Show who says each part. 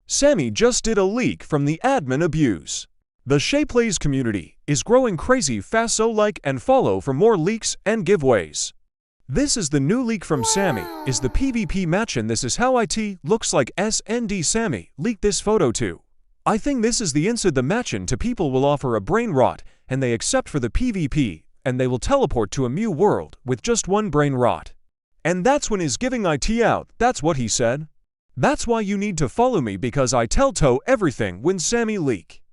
Speaker 1: Sammy just did a leak from the admin abuse. The SheaPlays community is growing crazy fast, so like and follow for more leaks and giveaways. This is the new leak from Sammy, is the PvP match, and this is how it looks like. SND Sammy leaked this photo too. I think this is the inside the matchin' to people will offer a brain rot and they accept for the PvP and they will teleport to a new world with just one brain rot. And that's when is giving it out, that's what he said. That's why you need to follow me because I tell everything when Sammy leak.